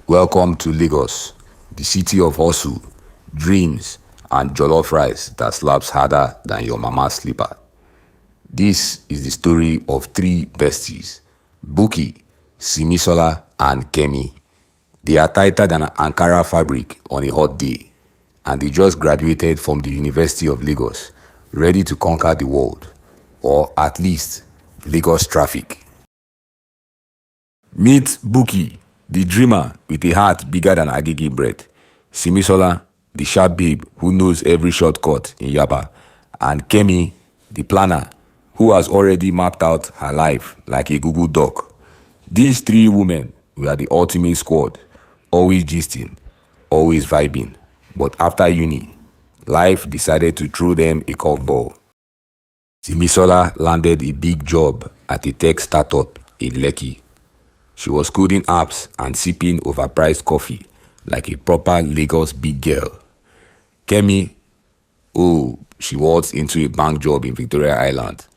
Welcome to Lagos, the city of hustle, dreams, and jollof rice that slaps harder than your mama's slipper. This is the story of three besties, Bukky, Simisola, and Kemi. They are tighter than an Ankara fabric on a hot day, and they just graduated from the University of Lagos, ready to conquer the world, or at least Lagos traffic. Meet Bukky, the dreamer with a heart bigger than Agege bread. Simisola, the sharp babe who knows every shortcut in Yaba. And Kemi, the planner who has already mapped out her life like a Google Doc. These three women were the ultimate squad, always gisting, always vibing. But after uni, life decided to throw them a curveball. Simisola landed a big job at a tech startup in Lekki. She was coding apps and sipping overpriced coffee like a proper Lagos big girl. Kemi, oh, she waltzed into a bank job in Victoria Island.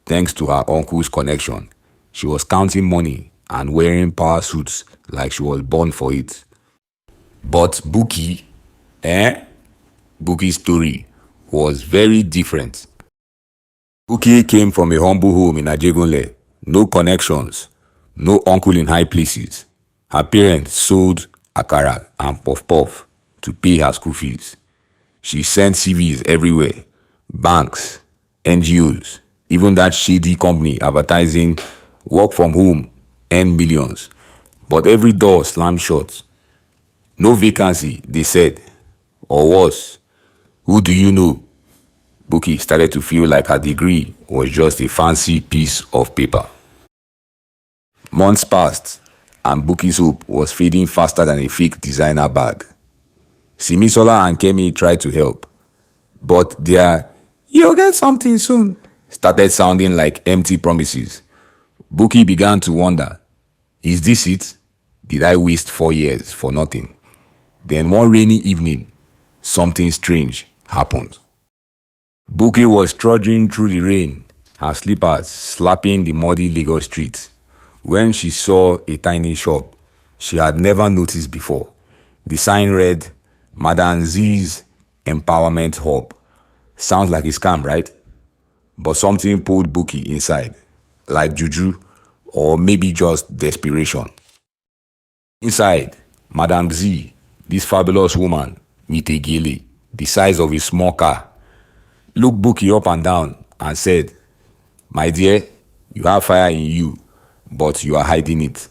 Thanks to her uncle's connection, she was counting money and wearing power suits like she was born for it. But Bukky, Bukky's story was very different. Bukky came from a humble home in Ajegunle, no connections, no uncle in high places. Her parents sold akara and puff-puff to pay her school fees. She sent CVs everywhere, banks, NGOs, even that shady company advertising work from home, earn millions. But every door slammed shut. No vacancy, they said. Or worse, who do you know? Bukky started to feel like her degree was just a fancy piece of paper. Months passed, and Bukky's hope was fading faster than a fake designer bag. Simisola and Kemi tried to help, but their "you'll get something soon" started sounding like empty promises. Bukky began to wonder, is this it? Did I waste 4 years for nothing? Then one rainy evening, something strange happened. Bukky was trudging through the rain, her slippers slapping the muddy Lagos streets, when she saw a tiny shop she had never noticed before. The sign read, Madam Zee's Empowerment Hub. Sounds like a scam, right? But something pulled Bukky inside, like juju, or maybe just desperation. Inside, Madam Zee, this fabulous woman with a gele, the size of a small car, looked Bukky up and down and said, "My dear, you have fire in you, but you are hiding it."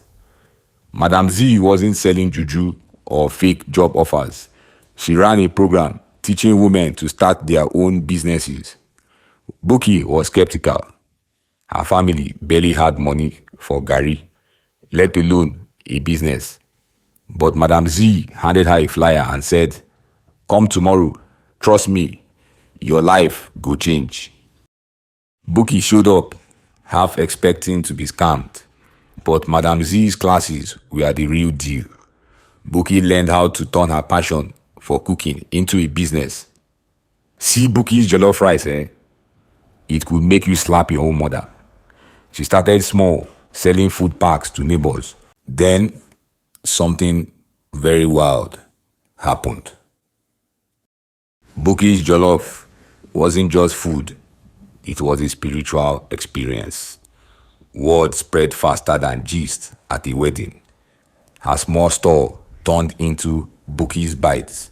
Madam Zee wasn't selling juju or fake job offers. She ran a program teaching women to start their own businesses. Bukky was skeptical. Her family barely had money for Gary, let alone a business. But Madam Zee handed her a flyer and said, "Come tomorrow, trust me, your life go change." Bukky showed up, half expecting to be scammed. But Madam Zee's classes were the real deal. Bukky learned how to turn her passion for cooking into a business. See Bukky's jollof rice, It could make you slap your own mother. She started small, selling food packs to neighbors. Then, something very wild happened. Bukky's jollof wasn't just food, it was a spiritual experience. Word spread faster than gist at a wedding. Her small store turned into Bukky's Bites,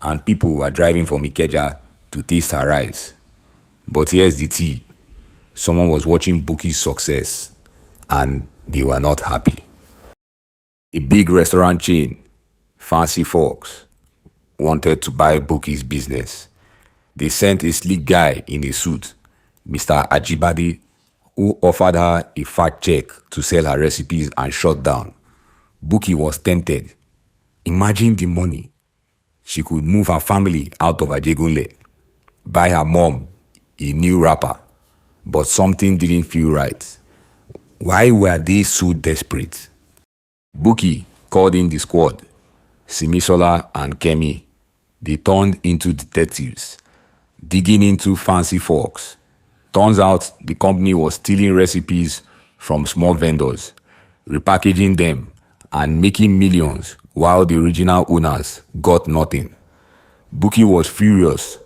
and people were driving from Ikeja to taste her rice. But here's the tea. Someone was watching Bukky's success, and they were not happy. A big restaurant chain, Fancy Folks, wanted to buy Bukky's business. They sent a sleek guy in a suit, Mr. Ajibade, who offered her a fat check to sell her recipes and shut down. Bukky was tempted. Imagine the money. She could move her family out of Ajegunle, buy her mom a new wrapper. But something didn't feel right. Why were they so desperate? Bukky called in the squad, Simisola and Kemi. They turned into detectives, digging into Fancy Folks. Turns out the company was stealing recipes from small vendors, repackaging them, and making millions while the original owners got nothing. Bukky was furious.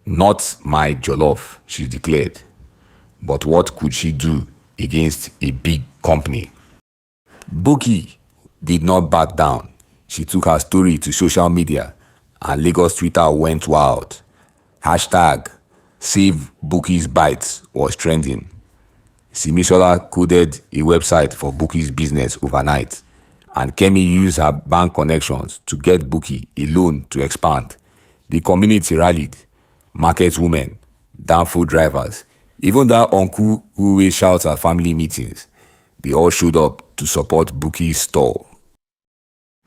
Not my jollof, she declared. But what could she do against a big company? Bukky did not back down. She took her story to social media and Lagos Twitter went wild. Hashtag Save Bukky's Bites was trending. Simisola coded a website for Bukky's business overnight, and Kemi used her bank connections to get Bukky a loan to expand. The community rallied. Market women, downfall drivers, even that uncle who always shouts at family meetings, they all showed up to support Bukky's stall.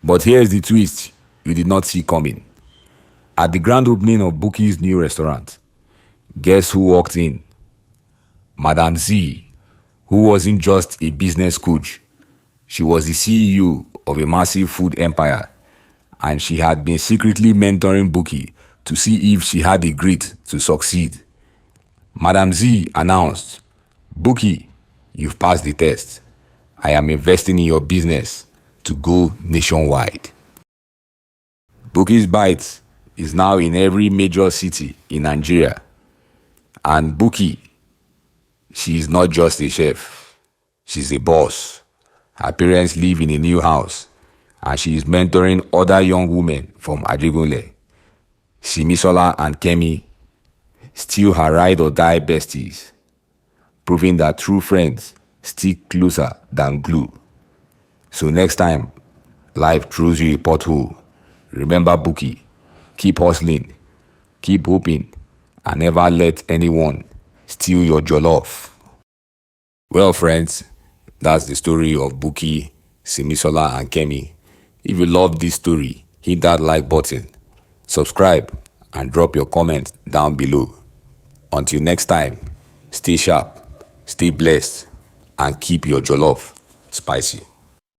But here's the twist you did not see coming. At the grand opening of Bukky's new restaurant, guess who walked in? Madam Zee, who wasn't just a business coach. She was the CEO of a massive food empire, and she had been secretly mentoring Bukky to see if she had the grit to succeed. Madam Zee announced, "Bukky, you've passed the test. I am investing in your business to go nationwide." Bukky's Bites is now in every major city in Nigeria. And Bukky, she is not just a chef, she's a boss. Her parents live in a new house, and she is mentoring other young women from Ajegunle. Simisola and Kemi, still her ride or die besties, proving that true friends stick closer than glue. So next time life throws you a pothole, remember Bukky, keep hustling, keep hoping, and never let anyone steal your jollof. Well, friends, that's the story of Bukky, Simisola, and Kemi. If you love this story, hit that like button, subscribe, and drop your comment down below. Until next time, stay sharp, stay blessed, and keep your jollof spicy.